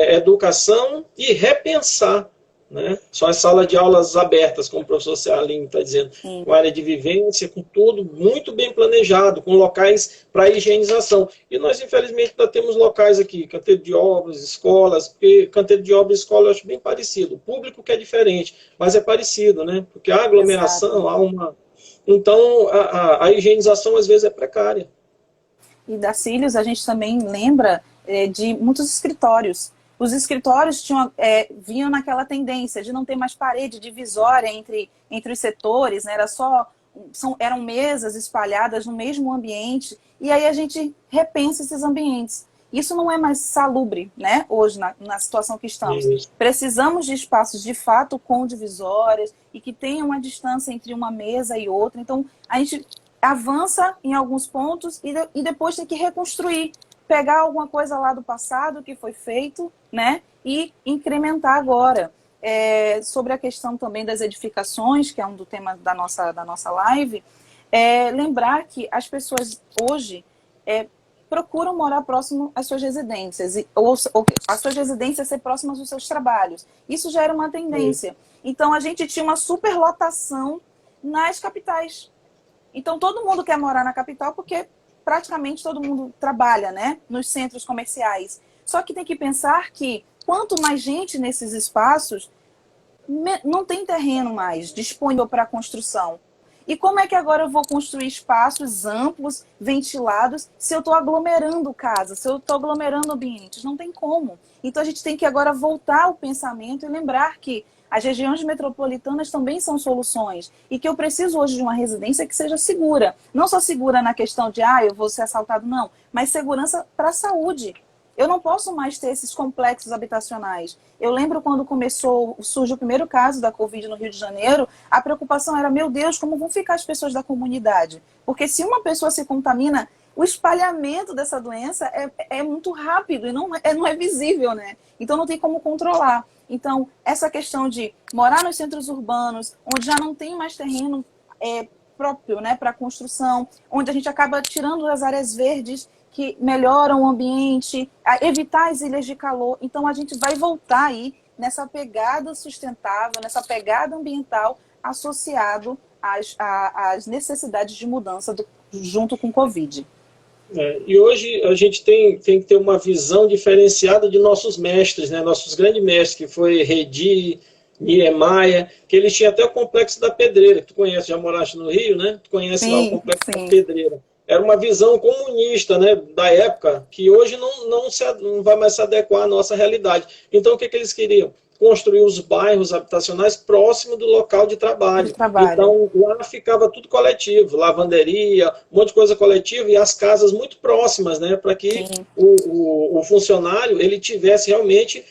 educação e repensar, né? São as salas de aulas abertas, como o professor Ciarline está dizendo, com área de vivência, com tudo muito bem planejado, com locais para higienização. E nós, infelizmente, ainda temos locais aqui, canteiro de obras, escolas, porque canteiro de obras e escola eu acho bem parecido. O público que é diferente, mas é parecido, né? Porque a aglomeração, há uma... Então, a higienização, às vezes, é precária. E Darcílios, a gente também lembra de muitos escritórios. Os escritórios vinham naquela tendência de não ter mais parede divisória entre os setores, né? Eram mesas espalhadas no mesmo ambiente, e aí a gente repensa esses ambientes. Isso não é mais salubre, né? Hoje, na situação que estamos. Precisamos de espaços, de fato, com divisórias e que tenham uma distância entre uma mesa e outra. Então, a gente avança em alguns pontos e depois tem que reconstruir, pegar alguma coisa lá do passado que foi feito, né, e incrementar agora. Sobre a questão também das edificações, que é um do tema da nossa live, lembrar que as pessoas hoje procuram morar próximo às suas residências, ou as suas residências ser próximas dos seus trabalhos. Isso já era uma tendência. Então, a gente tinha uma superlotação nas capitais. Então, todo mundo quer morar na capital porque praticamente todo mundo trabalha, né, nos centros comerciais. Só que tem que pensar que quanto mais gente nesses espaços, não tem terreno mais disponível para construção. E como é que agora eu vou construir espaços amplos, ventilados, se eu estou aglomerando casas, se eu estou aglomerando ambientes? Não tem como. Então a gente tem que agora voltar ao pensamento e lembrar que as regiões metropolitanas também são soluções. E que eu preciso hoje de uma residência que seja segura. Não só segura na questão de, eu vou ser assaltado, não. Mas segurança para a saúde. Eu não posso mais ter esses complexos habitacionais. Eu lembro quando surgiu o primeiro caso da Covid no Rio de Janeiro, a preocupação era, meu Deus, como vão ficar as pessoas da comunidade? Porque se uma pessoa se contamina, o espalhamento dessa doença é muito rápido e não é visível, né? Então não tem como controlar. Então, essa questão de morar nos centros urbanos, onde já não tem mais terreno próprio, né, para construção, onde a gente acaba tirando as áreas verdes que melhoram o ambiente, evitar as ilhas de calor. Então, a gente vai voltar aí nessa pegada sustentável, nessa pegada ambiental associado às necessidades de mudança junto com o Covid. E hoje a gente tem que ter uma visão diferenciada de nossos mestres, né? Nossos grandes mestres, que foi Redi, Niemeyer, que eles tinham até o Complexo da Pedreira, que tu conhece, já moraste no Rio, né? Tu conhece lá o Complexo da Pedreira. Era uma visão comunista, né, da época, que hoje não vai mais se adequar à nossa realidade. Então, o que eles queriam? Construir os bairros habitacionais próximo do local de trabalho. Então, lá ficava tudo coletivo, lavanderia, um monte de coisa coletiva, e as casas muito próximas, né, para que o funcionário ele tivesse realmente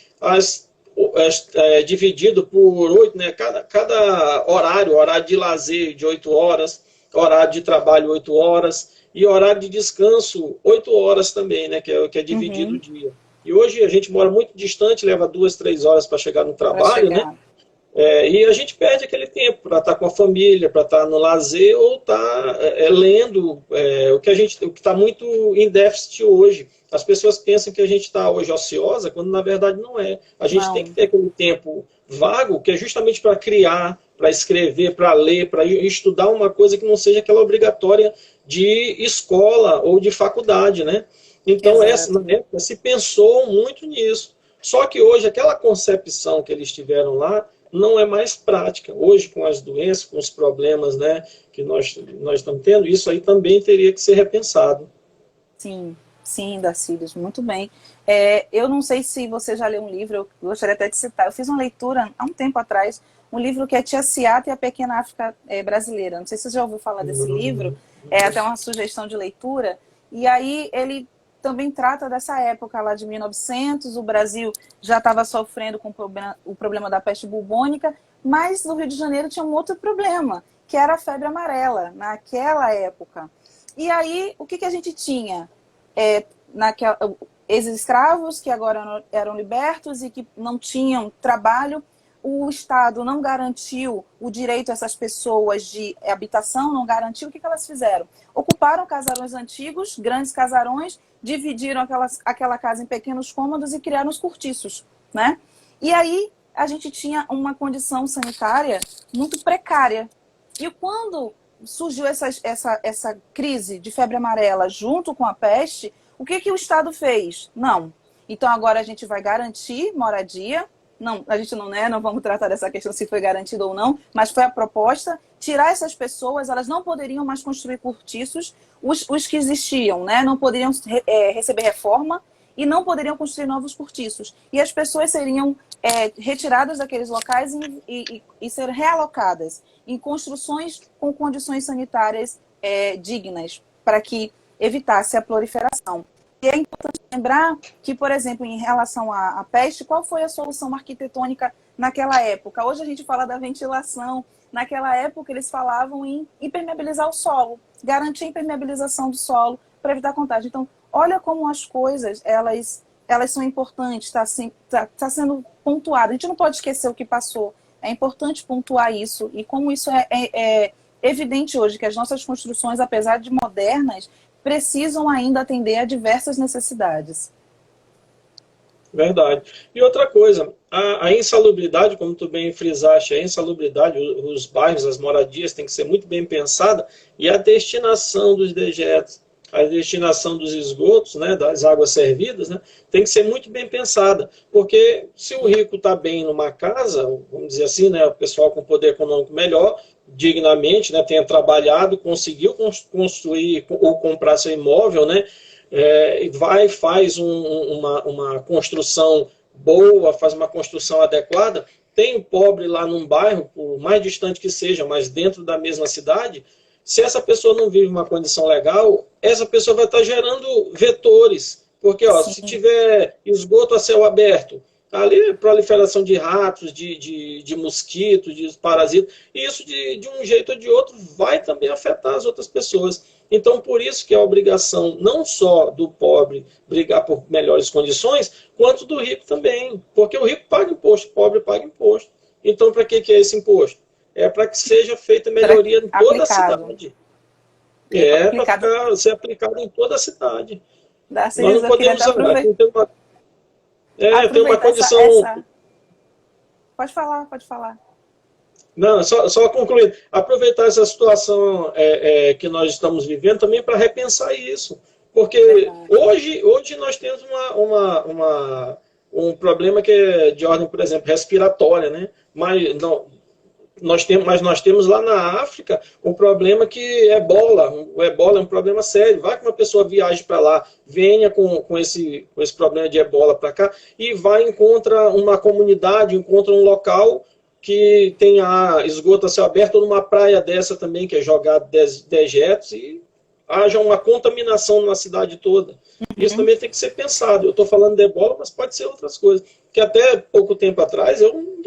dividido por 8, né, cada horário de lazer de 8 horas, horário de trabalho 8 horas, e horário de descanso 8 horas também, né, que é dividido o dia. E hoje a gente mora muito distante, leva 2, 3 horas para chegar no trabalho, né? E a gente perde aquele tempo para estar com a família, para estar no lazer ou estar lendo o que está muito em déficit hoje. As pessoas pensam que a gente está hoje ociosa, quando na verdade não é. A gente tem que ter aquele tempo vago, que é justamente para criar, para escrever, para ler, para estudar uma coisa que não seja aquela obrigatória de escola ou de faculdade, né? Então, na época, se pensou muito nisso. Só que hoje, aquela concepção que eles tiveram lá não é mais prática. Hoje, com as doenças, com os problemas, né, que nós estamos tendo, isso aí também teria que ser repensado. Sim, Darcílios, muito bem. Eu não sei se você já leu um livro, eu gostaria até de citar. Eu fiz uma leitura, há um tempo atrás, um livro que é Tia Ciata e a Pequena África Brasileira. Não sei se você já ouviu falar desse livro, é até uma sugestão de leitura. E aí ele também trata dessa época lá de 1900, o Brasil já estava sofrendo com o problema da peste bubônica, mas no Rio de Janeiro tinha um outro problema, que era a febre amarela, naquela época. E aí, o que a gente tinha? Ex-escravos que agora eram libertos e que não tinham trabalho, o Estado não garantiu o direito a essas pessoas de habitação, não garantiu. O que elas fizeram? Ocuparam casarões antigos, grandes casarões, dividiram aquela casa em pequenos cômodos e criaram os cortiços, né? E aí a gente tinha uma condição sanitária muito precária. E quando surgiu essa crise de febre amarela junto com a peste, o que o Estado fez? Não. Então agora a gente vai garantir moradia. Não, a gente não vamos tratar dessa questão se foi garantido ou não, mas foi a proposta, tirar essas pessoas, elas não poderiam mais construir cortiços, os que existiam, né, não poderiam receber reforma e não poderiam construir novos cortiços. E as pessoas seriam retiradas daqueles locais e ser realocadas em construções com condições sanitárias dignas, para que evitasse a proliferação. E é importante lembrar que, por exemplo, em relação à peste, qual foi a solução arquitetônica naquela época? Hoje a gente fala da ventilação. Naquela época eles falavam em impermeabilizar o solo, garantir a impermeabilização do solo para evitar contágio. Então, olha como as coisas elas são importantes, está sendo pontuado. A gente não pode esquecer o que passou. É importante pontuar isso. E como isso é evidente hoje, que as nossas construções, apesar de modernas, precisam ainda atender a diversas necessidades. Verdade. E outra coisa, a insalubridade, como tu bem frisaste, a insalubridade, os bairros, as moradias, tem que ser muito bem pensada, e a destinação dos dejetos, a destinação dos esgotos, né, das águas servidas, né, tem que ser muito bem pensada, porque se o rico está bem numa casa, vamos dizer assim, né, o pessoal com poder econômico melhor, dignamente, né, tenha trabalhado, conseguiu construir ou comprar seu imóvel, né, faz uma construção boa, faz uma construção adequada, tem o pobre lá num bairro, por mais distante que seja, mas dentro da mesma cidade, se essa pessoa não vive uma condição legal, essa pessoa vai estar gerando vetores, porque se tiver esgoto a céu aberto, ali proliferação de ratos, de mosquitos, de parasitas, e isso de um jeito ou de outro vai também afetar as outras pessoas. Então, por isso que é a obrigação não só do pobre brigar por melhores condições, quanto do rico também. Porque o rico paga imposto, o pobre paga imposto. Então, para que é esse imposto? É para que seja feita melhoria em toda a cidade. Para ser aplicado em toda a cidade. Nós não podemos... Tem uma condição... Pode falar. Não, só concluindo. Aproveitar essa situação que nós estamos vivendo também para repensar isso. Porque hoje nós temos um problema que é de ordem, por exemplo, respiratória, né? Mas nós temos lá na África um problema que é ebola. O ebola é um problema sério. Vai que uma pessoa viaje para lá, venha com esse problema de ebola para cá e encontra uma comunidade, encontra um local que tenha esgoto a céu aberto, ou numa praia dessa também, que é jogado dejetos, e haja uma contaminação na cidade toda. Isso também tem que ser pensado. Eu estou falando de ebola, mas pode ser outras coisas. Que até pouco tempo atrás,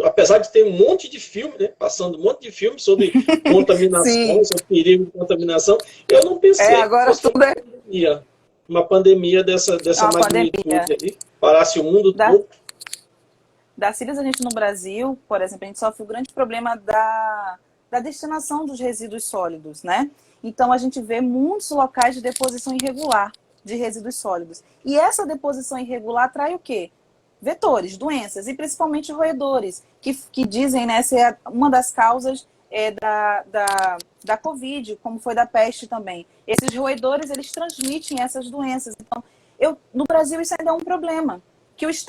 apesar de ter um monte de filme, né, passando um monte de filme sobre contaminação, sobre perigo de contaminação, eu não pensei agora que fosse uma pandemia dessa magnitude aí, parasse o mundo todo. Darcílias, a gente no Brasil, por exemplo, a gente sofre o grande problema da destinação dos resíduos sólidos, né? Então, a gente vê muitos locais de deposição irregular de resíduos sólidos. E essa deposição irregular atrai o quê? Vetores, doenças, e principalmente roedores, que dizem, né, ser uma das causas da Covid, como foi da peste também. Esses roedores, eles transmitem essas doenças. Então, no Brasil, isso ainda é um problema, que os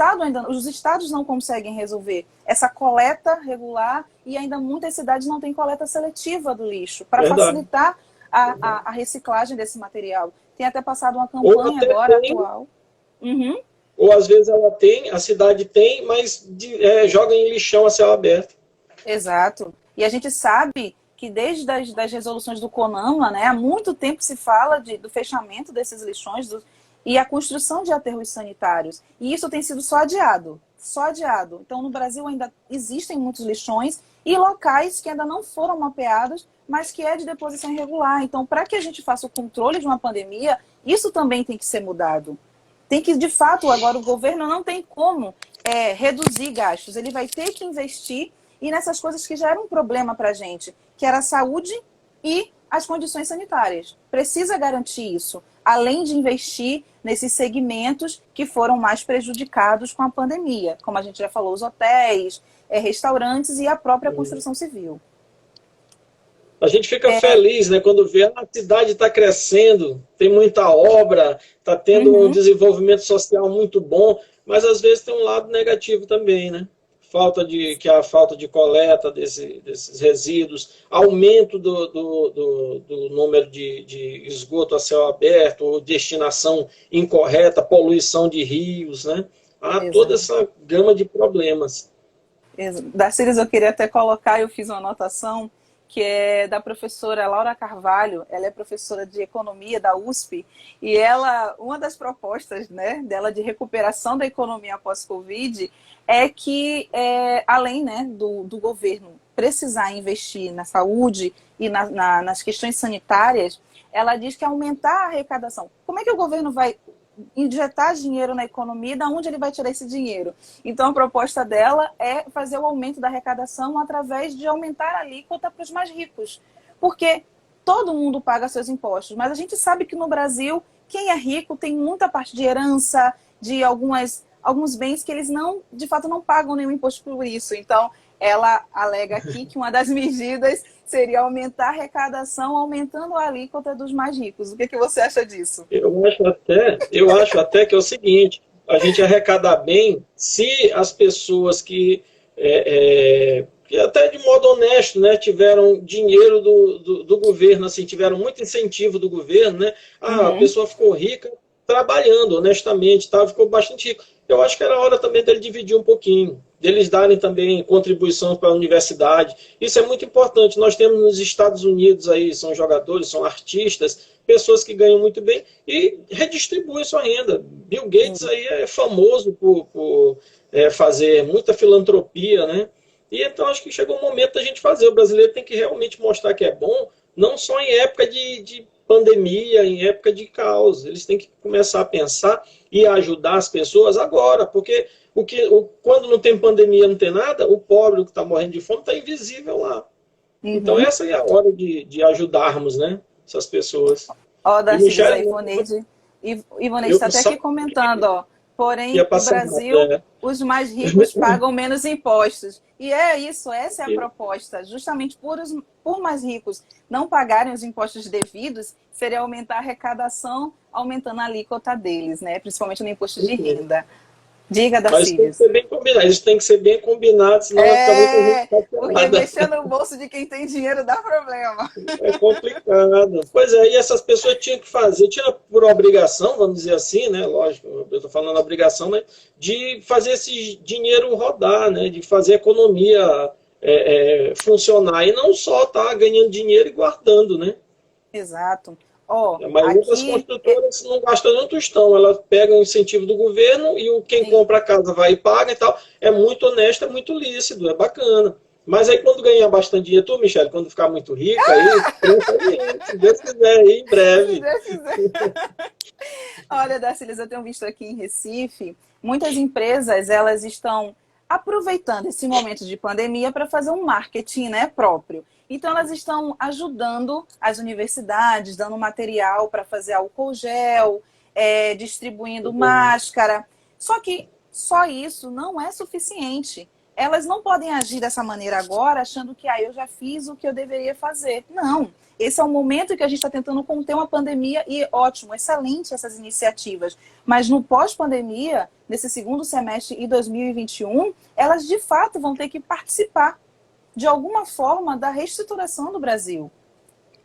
estados não conseguem resolver essa coleta regular, e ainda muitas cidades não têm coleta seletiva do lixo, para facilitar a reciclagem desse material. Tem até passado uma campanha agora atual. Ou às vezes a cidade tem, mas joga em lixão a céu aberto. Exato. E a gente sabe que desde das resoluções do CONAMA, né, há muito tempo se fala do fechamento desses lixões e a construção de aterros sanitários. E isso tem sido só adiado. Então, no Brasil ainda existem muitos lixões e locais que ainda não foram mapeados, mas que é de deposição irregular. Então, para que a gente faça o controle de uma pandemia, isso também tem que ser mudado. Tem que, de fato, agora o governo não tem como reduzir gastos. Ele vai ter que investir e nessas coisas que já eram um problema para a gente, que era a saúde e as condições sanitárias. Precisa garantir isso, além de investir nesses segmentos que foram mais prejudicados com a pandemia. Como a gente já falou, os hotéis, restaurantes e a própria construção civil. A gente fica feliz, né, quando vê a cidade está crescendo, tem muita obra, está tendo um desenvolvimento social muito bom, mas às vezes tem um lado negativo também, né? A falta de coleta desses resíduos, aumento do número de esgoto a céu aberto, ou destinação incorreta, poluição de rios, né? Há toda essa gama de problemas. Darcílias, eu queria até colocar, eu fiz uma anotação, que é da professora Laura Carvalho. Ela é professora de economia da USP, e uma das propostas, né, dela de recuperação da economia após Covid é que, além, né, do governo precisar investir na saúde e nas questões sanitárias, ela diz que aumentar a arrecadação. Como é que o governo vai injetar dinheiro na economia, de onde ele vai tirar esse dinheiro? Então, a proposta dela é fazer o aumento da arrecadação através de aumentar a alíquota para os mais ricos. Porque todo mundo paga seus impostos, mas a gente sabe que no Brasil, quem é rico tem muita parte de herança, de alguns bens que eles não, de fato, não pagam nenhum imposto por isso. Então, ela alega aqui que uma das medidas seria aumentar a arrecadação, aumentando a alíquota dos mais ricos. O que você acha disso? Eu acho até que é o seguinte, a gente arrecadar bem se as pessoas que até de modo honesto, né, tiveram dinheiro do governo, assim, tiveram muito incentivo do governo, né? A pessoa ficou rica trabalhando honestamente, tá? Ficou bastante rico. Eu acho que era hora também dele dividir um pouquinho, deles darem também contribuição para a universidade. Isso é muito importante. Nós temos nos Estados Unidos aí, são jogadores, são artistas, pessoas que ganham muito bem e redistribuem sua renda. Bill Gates aí é famoso por fazer muita filantropia, né? E então acho que chegou o momento da gente fazer. O brasileiro tem que realmente mostrar que é bom, não só em época de pandemia, em época de caos. Eles têm que começar a pensar e ajudar as pessoas agora, porque quando não tem pandemia, não tem nada, o pobre que está morrendo de fome está invisível lá. Então essa é a hora de ajudarmos, né, essas pessoas. Ó, Darcílio, a Ivoneide está até aqui comentando, ó. Porém, no Brasil, os mais ricos pagam menos impostos. E é isso, essa é a proposta. Justamente por mais ricos não pagarem os impostos devidos, seria aumentar a arrecadação, aumentando a alíquota deles, né? Principalmente no imposto de renda. Diga, Darcílio. Mas tem que ser bem combinado. Isso tem que ser bem combinado, senão vai ficar muito porque mexer no bolso de quem tem dinheiro dá problema. É complicado. Pois é, e essas pessoas tinham que fazer, tinha por obrigação, vamos dizer assim, né? Lógico, eu estou falando obrigação, mas de fazer esse dinheiro rodar, né? De fazer a economia funcionar. E não só estar ganhando dinheiro e guardando, né? Exato. Mas muitas construtoras não gastam nem um tostão, elas pegam o incentivo do governo e quem compra a casa vai e paga e tal. É muito honesto, é muito lícito, é bacana. Mas aí quando ganhar bastante dinheiro, tu, Michele, quando ficar muito rica, aí, se Deus quiser, aí em breve. Se Deus quiser. Olha, Darcílio, eu tenho visto aqui em Recife, muitas empresas, elas estão aproveitando esse momento de pandemia para fazer um marketing, né, próprio. Então, elas estão ajudando as universidades, dando material para fazer álcool gel, distribuindo máscara. Só que só isso não é suficiente. Elas não podem agir dessa maneira agora, achando que eu já fiz o que eu deveria fazer. Não. Esse é o momento que a gente está tentando conter uma pandemia e ótimo, excelente essas iniciativas. Mas no pós-pandemia, nesse segundo semestre de 2021, elas de fato vão ter que participar de alguma forma da reestruturação do Brasil.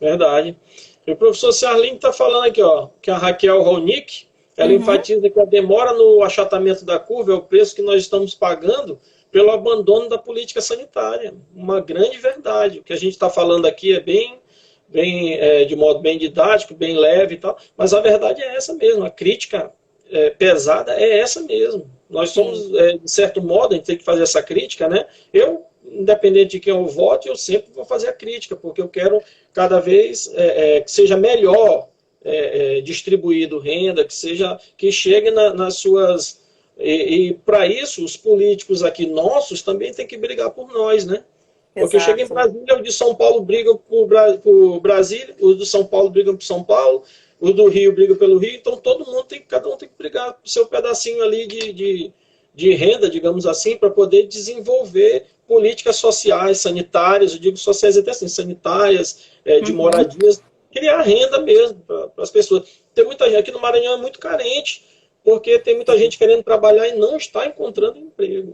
Verdade. E o professor Ciarline está falando aqui, ó, que a Raquel Ronick, ela enfatiza que a demora no achatamento da curva é o preço que nós estamos pagando pelo abandono da política sanitária. Uma grande verdade. O que a gente está falando aqui é de modo bem didático, bem leve e tal, mas a verdade é essa mesmo. A crítica pesada é essa mesmo. Nós somos, de certo modo, a gente tem que fazer essa crítica, né? Independente de quem eu vote, eu sempre vou fazer a crítica, porque eu quero cada vez que seja melhor distribuído renda, que chegue nas suas... E para isso, os políticos aqui nossos também têm que brigar por nós, né? Porque chega em Brasília, os de São Paulo brigam por Brasília, os de São Paulo brigam por São Paulo, os do Rio brigam pelo Rio, então cada um tem que brigar por seu pedacinho ali de renda, digamos assim, para poder desenvolver políticas sociais, sanitárias, eu digo sociais até assim, sanitárias, de moradias, criar renda mesmo para as pessoas. Tem muita gente, aqui no Maranhão é muito carente, porque tem muita gente querendo trabalhar e não está encontrando emprego.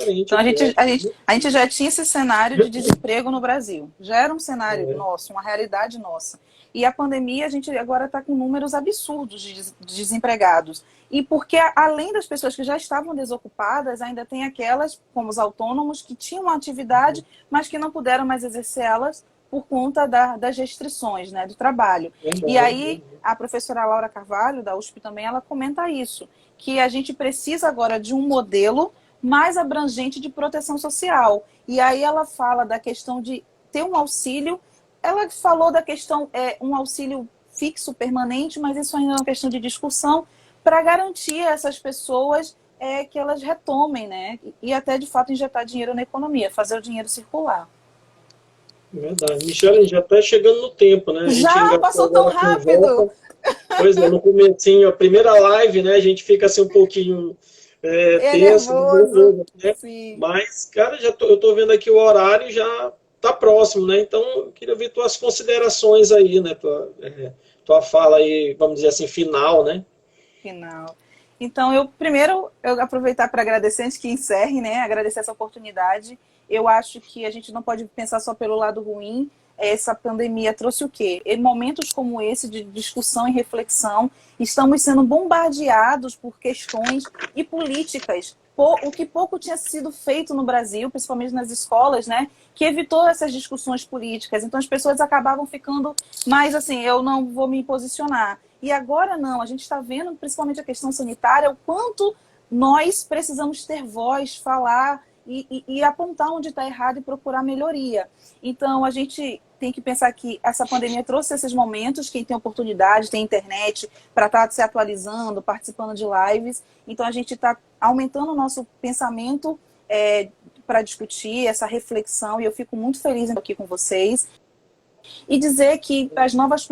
Então a gente já tinha esse cenário de desemprego no Brasil. Já era um cenário nosso, uma realidade nossa. E a pandemia, a gente agora está com números absurdos de desempregados. E porque, além das pessoas que já estavam desocupadas, ainda tem aquelas, como os autônomos, que tinham uma atividade, mas que não puderam mais exercê-las por conta das restrições, né, do trabalho. E aí, a professora Laura Carvalho, da USP também, ela comenta isso, que a gente precisa agora de um modelo mais abrangente de proteção social. E aí ela fala da questão de ter um auxílio. Ela falou da questão, um auxílio fixo, permanente, mas isso ainda é uma questão de discussão, para garantir a essas pessoas que elas retomem, né? E até, de fato, injetar dinheiro na economia, fazer o dinheiro circular. Verdade. Michele, a gente já está chegando no tempo, né? Já passou tão rápido! Pois é, no comecinho, a primeira live, né? A gente fica assim um pouquinho tenso, nervoso, né? sim. Mas, cara, eu tô vendo aqui o horário já tá próximo, né? Então, eu queria ver tuas considerações aí, né? Tua fala aí, vamos dizer assim, final, né? Final. Então, eu aproveitar para agradecer, antes que encerre, né? Agradecer essa oportunidade. Eu acho que a gente não pode pensar só pelo lado ruim. Essa pandemia trouxe o quê? Em momentos como esse de discussão e reflexão, estamos sendo bombardeados por questões e políticas, o que pouco tinha sido feito no Brasil, principalmente nas escolas, né? Que evitou essas discussões políticas. Então as pessoas acabavam ficando mais assim, eu não vou me posicionar. E agora não, a gente está vendo, principalmente a questão sanitária, o quanto nós precisamos ter voz, falar e apontar onde está errado e procurar melhoria. Então, a gente tem que pensar que essa pandemia trouxe esses momentos, quem tem oportunidade, tem internet, para estar se atualizando, participando de lives. Então, a gente está aumentando o nosso pensamento para discutir essa reflexão, e eu fico muito feliz em estar aqui com vocês. E dizer que para as novas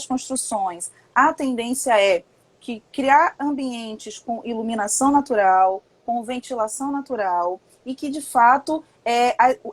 construções, a tendência é que criar ambientes com iluminação natural, com ventilação natural, e que, de fato,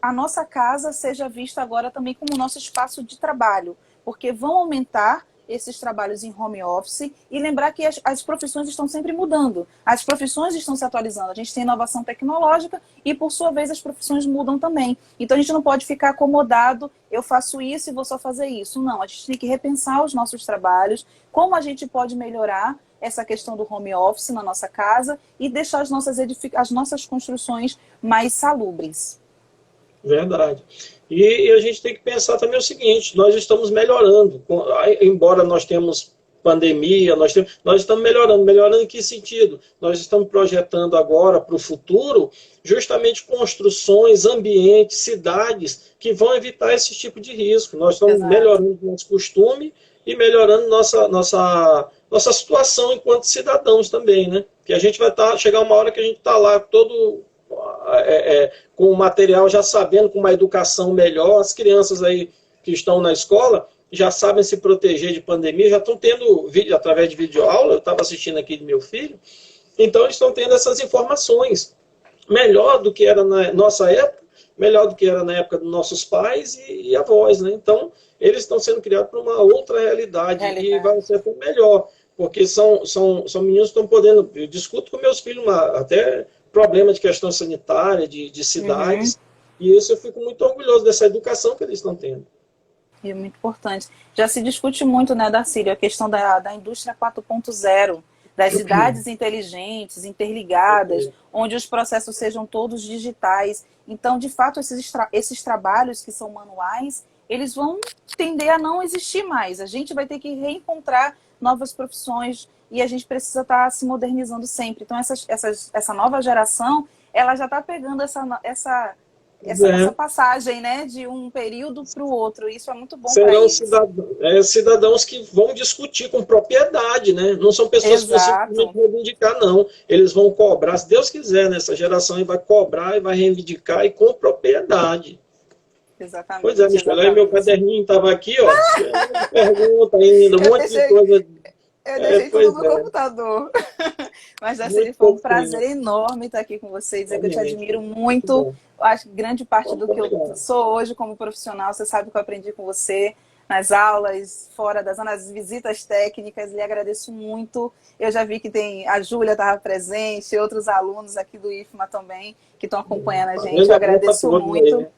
a nossa casa seja vista agora também como nosso espaço de trabalho, porque vão aumentar esses trabalhos em home office, e lembrar que as profissões estão sempre mudando, as profissões estão se atualizando, a gente tem inovação tecnológica e, por sua vez, as profissões mudam também. Então, a gente não pode ficar acomodado, eu faço isso e vou só fazer isso. Não, a gente tem que repensar os nossos trabalhos, como a gente pode melhorar essa questão do home office na nossa casa e deixar as nossas construções mais salubres. Verdade. E a gente tem que pensar também o seguinte, nós estamos melhorando, embora nós temos pandemia, nós estamos melhorando. Melhorando em que sentido? Nós estamos projetando agora para o futuro justamente construções, ambientes, cidades que vão evitar esse tipo de risco. Nós estamos melhorando o nosso costume e melhorando nossa situação enquanto cidadãos também, né? Que a gente vai chegar uma hora que a gente está lá todo com o material já sabendo, com uma educação melhor, as crianças aí que estão na escola já sabem se proteger de pandemia, já estão tendo vídeo através de videoaula, eu estava assistindo aqui do meu filho, então eles estão tendo essas informações melhor do que era na nossa época, melhor do que era na época dos nossos pais e avós, né? Então, eles estão sendo criados para uma outra realidade e vai ser até melhor, porque são meninos que estão podendo, eu discuto com meus filhos até problema de questão sanitária, de cidades, e isso eu fico muito orgulhoso dessa educação que eles estão tendo. É muito importante. Já se discute muito, né, Darcílio, a questão da indústria 4.0, das cidades inteligentes, interligadas, onde os processos sejam todos digitais. Então, de fato, esses trabalhos que são manuais, eles vão tender a não existir mais. A gente vai ter que reencontrar novas profissões e a gente precisa estar se modernizando sempre. Então, essa nova geração, ela já está pegando essa passagem, né, de um período para o outro. Isso é muito bom para eles. Serão cidadãos que vão discutir com propriedade, né? Não são pessoas que vão simplesmente reivindicar, não. Eles vão cobrar, se Deus quiser, né? Essa geração aí vai cobrar e vai reivindicar e com propriedade. Exatamente. Pois é, Michele, aí meu caderninho estava aqui, ó. Pergunta ainda, um monte de coisa. Eu deixei tudo no computador. Mas, Darcílio, foi um prazer enorme estar aqui com vocês. Eu te admiro muito. Acho que grande parte do que eu sou hoje como profissional, você sabe que eu aprendi com você nas aulas, fora nas visitas técnicas. Lhe agradeço muito. Eu já vi que a Júlia estava presente, outros alunos aqui do IFMA também, que estão acompanhando a gente. Eu agradeço muito. Aí, né?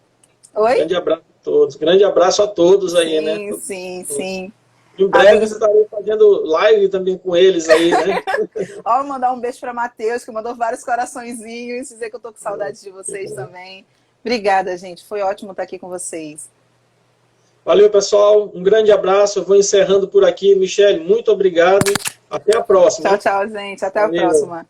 Oi? Grande abraço a todos. Grande abraço a todos aí, né? Sim. Em breve estarei fazendo live também com eles aí, né? Ó, mandar um beijo para Matheus, que mandou vários coraçõezinhos, dizer que eu tô com saudade de vocês também. Obrigada, gente. Foi ótimo estar aqui com vocês. Valeu, pessoal. Um grande abraço. Eu vou encerrando por aqui. Michele, muito obrigado. Até a próxima. Tchau, gente. Até a próxima.